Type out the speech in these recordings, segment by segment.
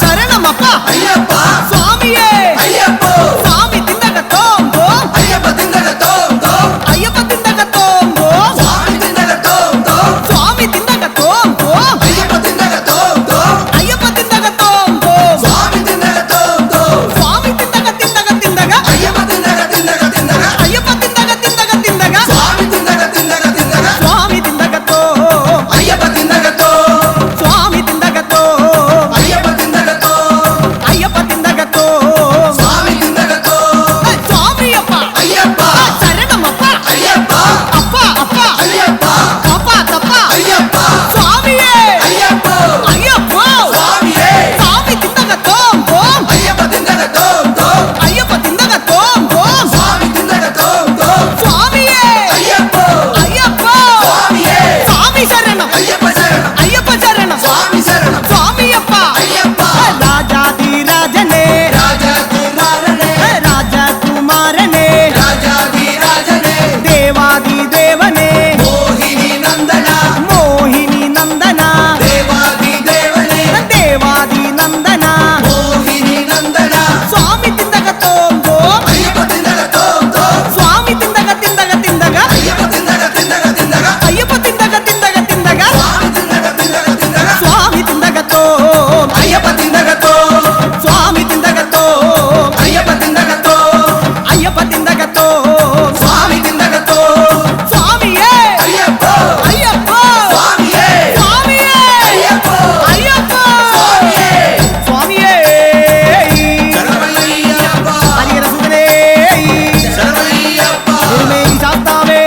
ಶರಣಮಪ್ಪ ಅಯ್ಯಪ್ಪ ಸ್ವಾಮಿಯೇ ಅಯ್ಯಪ್ಪ ಸ್ವಾಮಿ ತಿಂದಗ ತೋಂಬೋ ಅಯ್ಯಪ್ಪ ತಿಂದಗ ತೋಂಬೋ ಅಯ್ಯಪ್ಪ ತಿಂದಗ ತೋಂಬೋ ಸ್ವಾಮಿ ತಿಂದಗ ತೋಂಬೋ ಸ್ವಾಮಿ ತಿಂದಗ ತೋಂಬೋ ಅಯ್ಯಪ್ಪ ತಿಂದಗ ತೋಂಬೋ ಅಯ್ಯಪ್ಪ ತಿಂದಗ ತೋಂಬೋ ಸ್ವಾಮಿ ತಿಂದಗ ತೋಂಬೋ ಸ್ವಾಮಿ ತಿಂದಗ ತಿಂದಗ ತಿಂದಗ ಅಯ್ಯಪ್ಪ ತಿಂದಗ ತಿಂದಗ ತಿಂದಗ ಅಯ್ಯಪ್ಪ ತಿಂದಗ ತಿಂದಗ ತಿಂದಗ ಸ್ವಾಮಿ ತಿಂದಗ ತಿಂದಗ ತಿಂದಗ ಸ್ವಾಮಿ ತಿಂದಗ ತೋ ಅಯ್ಯಪ್ಪ ತಿಂದಗ ತೋ ಸ್ವಾಮಿ ತಿಂದಗ ತೋ ಅಯ್ಯಪ್ಪ ತಿಂದಗ ತೋ ಅಯ್ಯಪ್ಪ ತಿಂದಗ ತೋ ಸ್ವಾಮಿ ತಿಂದಗ ತೋ ಸ್ವಾಮಿಯಪ್ಪ ಅಯ್ಯಪ್ಪ ಶರಣಮಪ್ಪ ಅಯ್ಯಪ್ಪ ಅಪ್ಪ ಅಪ್ಪ ಅಯ್ಯಪ್ಪ ಕಪ್ಪ ತಪ್ಪ ಅಯ್ಯಪ್ಪ ಸ್ವಾಮಿಯೇ ಅಯ್ಯಪ್ಪ ಅಯ್ಯಪ್ಪ ಸ್ವಾಮಿಯೇ ಸ್ವಾಮಿ ತಿಂದಗ ತೋಂಬೋ ಅಯ್ಯಪ್ಪ ತಿಂದಗ ತೋಂಬೋ ಅಯ್ಯಪ್ಪ ತಿಂದಗ ತೋಂಬೋ ಸ್ವಾಮಿ ತಿಂದಗ ತೋಂಬೋ ಸ್ವಾಮಿಯೇ ಅಯ್ಯಪ್ಪ ಅಯ್ಯಪ್ಪ ಸ್ವಾಮಿಯೇ ಸ್ವಾಮಿ ಶರಣ ಅಯ್ಯಪ್ಪ ಶರಣ ಅಯ್ಯಪ್ಪ ಶರಣ ಸ್ವಾಮಿ ಶರಣ ಸ್ವಾಮಿಯಪ್ಪ ಅಯ್ಯಪ್ಪ ರಾಜಾಧಿರಾಜನೇ ರಾಜಾಧಿರಾಜನೇ ರಾಜಕುಮಾರನೇ ರಾಜಾಧಿರಾಜನೇ ದೇವಾದಿದೇವನೇ ಮೋಹಿನಿ ನಂದನ ಮೋಹಿನಿ ನಂದನ ದೇವಾದಿದೇವನೇ ದೇವಾದಿ ನಂದನ ಮೋಹಿನಿ ನಂದನ ಸ್ವಾಮಿ ತಿಂದಗ ತೋಂಬೋ ಅಯ್ಯಪ್ಪ ತಿಂದಗ ತೋಂಬೋ ಸ್ವಾಮಿ ತಿಂದಗ ತಿಂದಗ ತಿಂದಗ ಅಯ್ಯಪ್ಪ ತಿಂದಗ ತಿಂದಗ ತಿಂದಗ ಅಯ್ಯಪ್ಪ ತಿಂದಗ ತಿಂದಗ ತಿಂದಗ ಸ್ವಾಮಿ ತಿಂದಗ ತಿಂದಗ ತಿಂದಗ ಸ್ವಾಮಿ ತಿಂದಗ ತೋ ಅಯ್ಯಪ್ಪ ತಿಂದಗ ತೋ ಸ್ವಾಮಿ ತಿಂದಗ ತೋ ಅಯ್ಯಪ್ಪ ತಿಂದಗ ತೋ ಅಯ್ಯಪ್ಪ ತಿಂದಗ ತೋ ಸ್ವಾಮಿ ತಿಂದಗ ತೋ ಸ್ವಾಮಿಯೇ ಅಯ್ಯಪ್ಪ ಅಯ್ಯಪ್ಪ ಸ್ವಾಮಿಯೇ ಸ್ವಾಮಿಯೇ ಅಯ್ಯಪ್ಪ ಅಯ್ಯಪ್ಪ ಸ್ವಾಮಿಯೇ ಸ್ವಾಮಿಯೇ ಶರಣಮಯ್ಯಪ್ಪ ಹರಿಹರ ಸುತನೇ ಶರಣಮಯ್ಯಪ್ಪ ಮೇರಿ ಶಾಸ್ತಾವೇ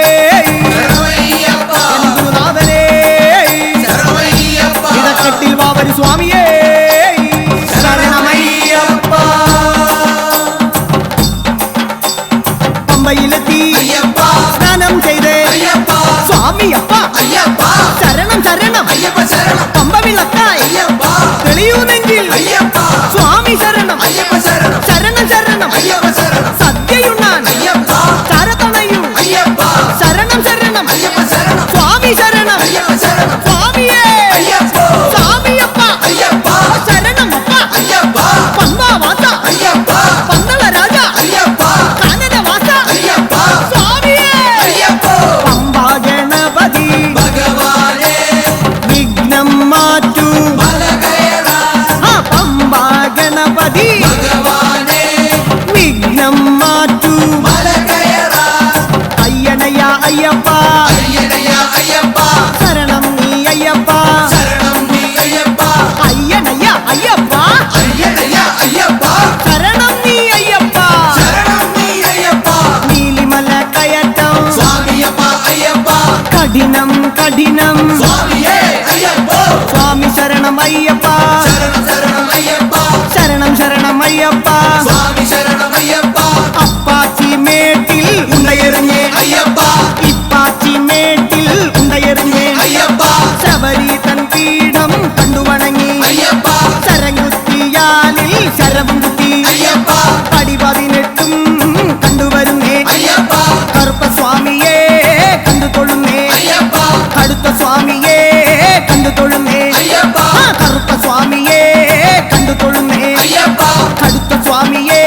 ಶರಣಮಯ್ಯಪ್ಪ ಗುರುನಾಥನೇ ಶರಣಮಯ್ಯಪ್ಪ ಇದಕ್ಕಟ್ಟಿಲ್ ಬಾಬರಿ ಸ್ವಾಮಿಯೇ ಶರಣಮಯ್ಯಪ್ಪ പമ്പയിലെത്തി അയ്യപ്പ സ്നാനം ചെയ്ത് അയ്യപ്പ സ്വാമിയപ്പ അയ്യപ്പ ശരണം ശരണം അയ്യപ്പ ശരണം പമ്പ വിളക്കായി അയ്യപ്പ തെളിയുന്നെങ്കിൽ അയ്യപ്പ സ്വാമി ശരണം അയ്യപ്പ ശരണം ശരണം ശരണം അയ്യപ്പ ശരണം സദ്യയുണ്ണാൻ അയ്യപ്പ ചരതണയും അയ്യപ്പ ശരണം ശരണം അയ്യപ്പ ശരണം സ്വാമി ശരണം അയ്യപ്പ ശരണം സ്വാമിയേ അയ്യപ്പ സ്വാമിയപ്പ അയ്യപ്പ ശരണമപ്പ അയ്യപ്പ പമ്പാവാസ അയ്യപ്പ പന്തള രാജ അയ്യപ്പ കാനനവാസ അയ്യപ്പ സ്വാമിയേ അയ്യപ്പ പമ്പാ ഗണപതി ഭഗവാനേ വിഘ്നം മാറ്റൂ മല കയറാൻ ആ പമ്പാ ഗണപതി ഭഗവാനേ വിഘ്നം മാറ്റൂ മല കയറാൻ അയ്യനയ അയ്യപ്പ അയ്യനയ അയ്യപ്പ ശരണം നീ അയ്യപ്പ ശരണം നീ അയ്യപ്പ അയ്യനയ അയ്യപ്പ അയ്യനയ അയ്യപ്പ ശരണം നീ അയ്യപ്പ ശരണം നീ അയ്യപ്പ നീലിമല കയറ്റം സ്വാമിയപ്പ അയ്യപ്പ കഠിനം കഠിനം സ്വാമിയേ അയ്യപ്പ സ്വാമി ശരണം അയ്യപ്പ ശരണം ശരണം അയ്യപ്പ ശരണം ശരണം അയ്യപ്പ സ്വാമി ശരണം അയ്യപ്പ അപ്പാച്ചി മേട്ടിൽ ഉണ്ടയെറിഞ്ഞേ അയ്യപ്പ ഇപ്പാച്ചി മേട്ടിൽ ഉണ്ടയെറിഞ്ഞേ അയ്യപ്പ ശബരി തൻ പീഠം കണ്ടുവണങ്ങി അയ്യപ്പ ശരംകുത്തിയാലിൽ ശരവും കുത്തി അയ്യപ്പ പടി 18 കണ്ടുവരുന്നേ അയ്യപ്പ കറുപ്പ സ്വാമിയെ കണ്ടു തൊഴുന്നേ അയ്യപ്പ കടുത്ത സ്വാമിയെ കണ്ടു തൊഴുന്നേ അയ്യപ്പ ആ കറുപ്പ സ്വാമിയെ കണ്ടു തൊഴുന്നേ അയ്യപ്പ കടുത്ത സ്വാമിയെ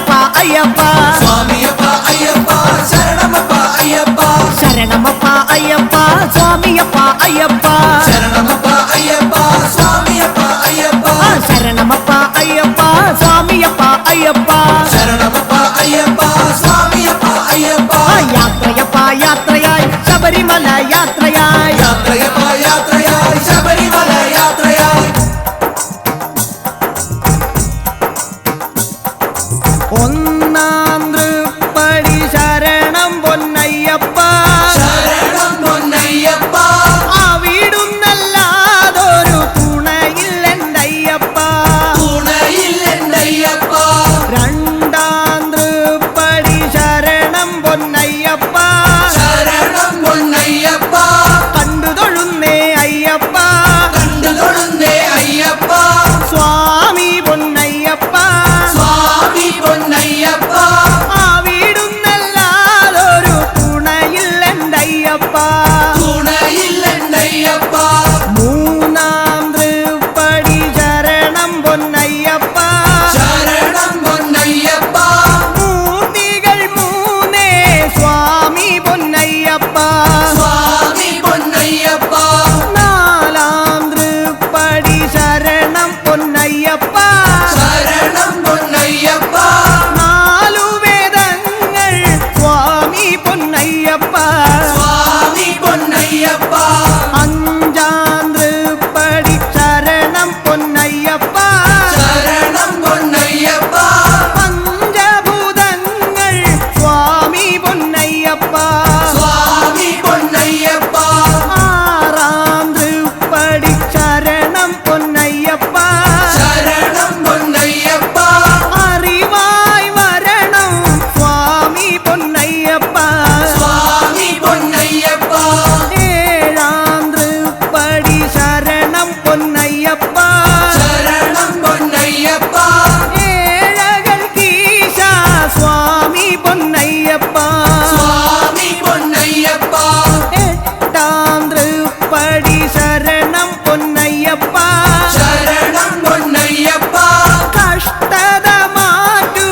ശരണമപ്പ അയ്യപ്പ സ്വാമിയപ്പ അയ്യപ്പ ശരണമപ്പ അയ്യപ്പ ശരണമപ്പ അയ്യപ്പ സ്വാമിയപ്പ അയ്യപ്പ ശരണമപ്പ അയ്യപ്പ സ്വാമിയപ്പ അയ്യപ്പ ശരണമപ്പ അയ്യപ്പ സ്വാമിയപ്പ അയ്യപ്പ ശരണമപ്പ അയ്യപ്പ സ്വാമിയപ്പ അയ്യപ്പ യാത്രയപ്പ യാത്രയായി ശബരിമല യാത്രയായി യാത്രയപ്പ യാത്രയായി ശബരിമല യാത്രയായി ഒന്നാം തൃപ്പടി ശരണം പൊന്നയ്യപ്പ ശരണം പൊന്നയ്യപ്പ അവിടുന്നല്ലാതൊരു തുണയില്ലെന്തയ്യപ്പ തുണയില്ലെന്തയ്യപ്പ രണ്ടാം തൃപ്പടി ശരണം പൊന്നയ്യപ്പ ശരണം പൊന്നയ്യപ്പ കണ്ടു തൊഴുന്നേ അയ്യപ്പ കണ്ടു തൊഴുന്നേ അയ്യപ്പ സ്വാമി പൊന്നയ്യപ്പ സ്വാമി പൊന്നയ്യപ്പ അവിടുന്നല്ലാതൊരു തുണയില്ലെന്തയ്യപ്പ തുണയില്ലെന്തയ്യപ്പ മൂന്നാം തൃപ്പടി ശരണം പൊന്നയ്യപ്പ ശരണം പൊന്നയ്യപ്പ മൂർത്തികൾ മൂന്നേ സ്വാമി പൊന്നയ്യപ്പ സ്വാമി പൊന്നയ്യപ്പ നാലാം തൃപ്പടി ശരണം പൊന്നയ്യപ്പ ശരണം പൊന്നയ്യപ്പ നാലു വേദങ്ങൾ സ്വാമി പൊന്നയ്യപ്പ സ്വാമി പൊന്നയ്യപ്പ അഞ്ചാം തൃപ്പടി ശരണം പൊന്നയ്യപ്പ ശരണം പൊന്നയ്യപ്പ പഞ്ചഭൂതങ്ങൾ സ്വാമി പൊന്നയ്യപ്പ സ്വാമി പൊന്നയ്യപ്പ ആറാം തൃപ്പടി ശരണം പൊന്നയ്യപ്പ ശരണം പൊന്നയ്യപ്പ അറിവായി വരണം സ്വാമി പൊന്നയ്യപ്പ സ്വാമി പൊന്നയ്യപ്പ ഏഴാം തൃപ്പടി ശരണം പൊന്നയ്യപ്പ ശരണം പൊന്നയ്യപ്പ ഏഴകൾക്കീശ സ്വാമി പൊന്നയ്യപ്പ സ്വാമി പൊന്നയ്യപ്പ എട്ടാം തൃപ്പടി ശരണം പൊന്നയ്യപ്പ ശരണം പൊന്നയ്യപ്പ കഷ്ടത മാറ്റൂ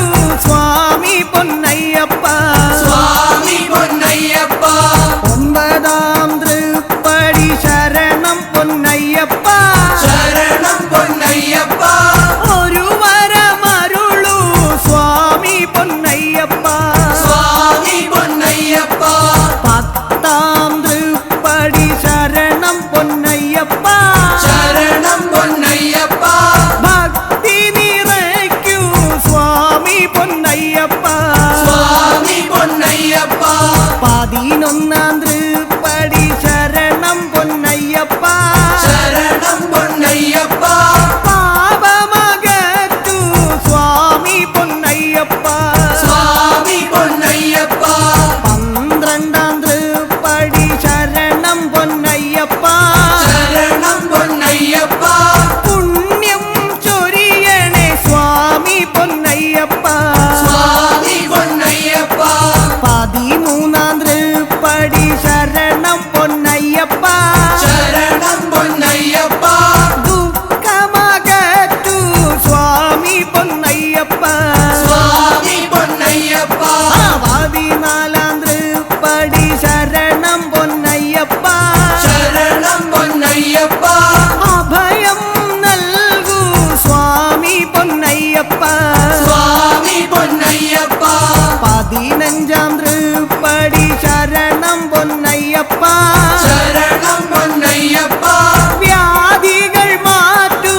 സ്വാമി പൊന്നയ്യപ്പ സ്വാമി പൊന്നയ്യപ്പ ഒമ്പതാം തൃപ്പടി ശരണം പൊന്നയ്യപ്പ ശരണം പൊന്നയ്യപ്പ ഒരു വരമരുളൂ സ്വാമി പൊന്നയ്യപ്പ സ്വാമി പൊന്നയ്യപ്പ പത്താം തൃപ്പടി ശരണം പൊന്നയ്യപ്പ ശരണം പൊന്നയ്യപ്പ ഭക്തി നിറയ്ക്കൂ സ്വാമി പൊന്നയ്യപ്പ സ്വാമി പൊന്നയ്യപ്പ പതിനൊന്നാം തൃപ്പടി ശരണം പൊന്നയ്യപ്പ ശരണം പൊന്നയ്യപ്പ പാപമകറ്റൂ സ്വാമി പൊന്നയ്യപ്പ സ്വാമി പൊന്നയ്യപ്പ പന്ത്രണ്ടാം തൃപ്പടി ശരണം പൊന്നയ്യപ്പ ശരണം പൊന്നയ്യപ്പ പുണ്യം ചൊരിയണേ സ്വാമി പൊന്നയ്യപ്പ സ്വാമി പൊന്നയ്യപ്പ പതിമൂന്നാം തൃപ്പടി ശരണം പൊന്നയ്യപ്പ ശരണം പൊന്നയ്യപ്പ ദുഃഖമകറ്റൂ സ്വാമി പൊന്നയ്യപ്പ സ്വാമി പൊന്നയ്യപ്പ പതിനാലാം തൃപ്പടി ശരണം പൊന്നയ്യപ്പ ശരണം പൊന്നയ്യപ്പ അഭയം നൽകൂ സ്വാമി പൊന്നയ്യപ്പ സ്വാമി പൊന്നയ്യപ്പ പതിനഞ്ചാം തൃപ്പടി ശരണം പൊന്നയ്യപ്പ ശരണം പൊന്നയ്യപ്പ വ്യാധികൾ മാറ്റൂ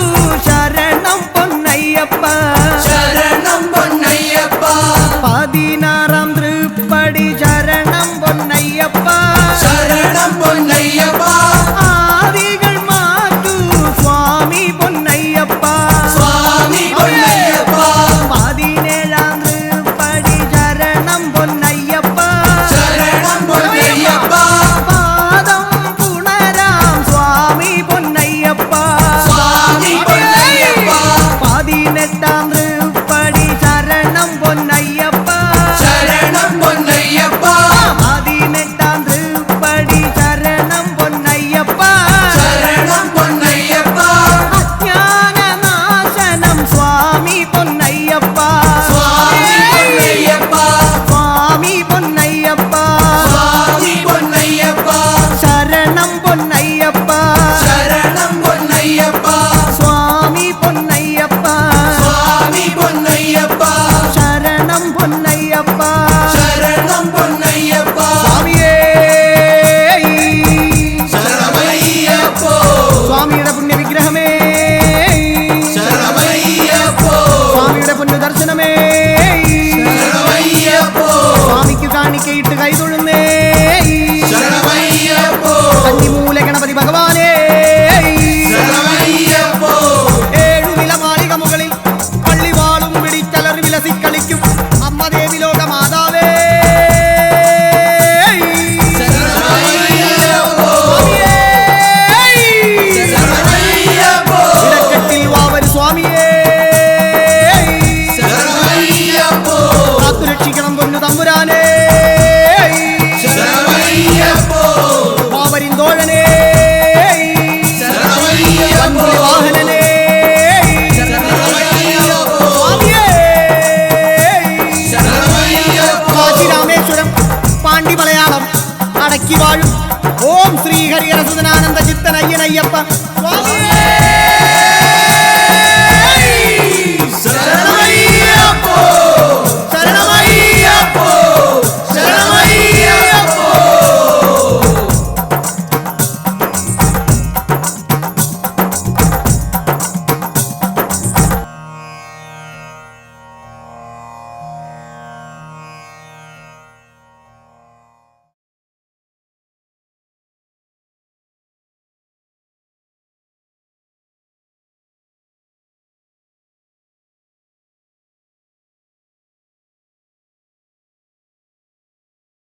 ശരണം പൊന്നയ്യപ്പ ശരണം പൊന്നയ്യപ്പ പതിനാറാം തൃപ്പടി ശരണം പൊന്നയ്യപ്പ ശരണം പൊന്നയ്യപ്പ ആദികൾ മാറ്റൂ സ്വാമി പൊന്നയ്യപ്പ സ്വാമി പൊന്നയ്യപ്പ പതിനേഴാം തൃപ്പടി ശരണം പൊന്നയ്യപ്പ ശരണം പൊന്നയ്യപ്പ പാദം പുണരാം സ്വാമി പൊന്നയ്യപ്പ സ്വാമി പൊന്നയ്യപ്പ പതിനെട്ടാം തൃപ്പടി ശരണം പൊന്നയ്യപ്പ ശരണം പൊന്നയ്യപ്പ പതിനെട്ടാം തൃപ്പടി ശരണം പൊന്നയ്യപ്പ ശരണം പൊന്നയ്യപ്പ അജ്ഞാനനാശനം സ്വാമി പൊന്നയ്യപ്പ സ്വാമി ദർശനമേ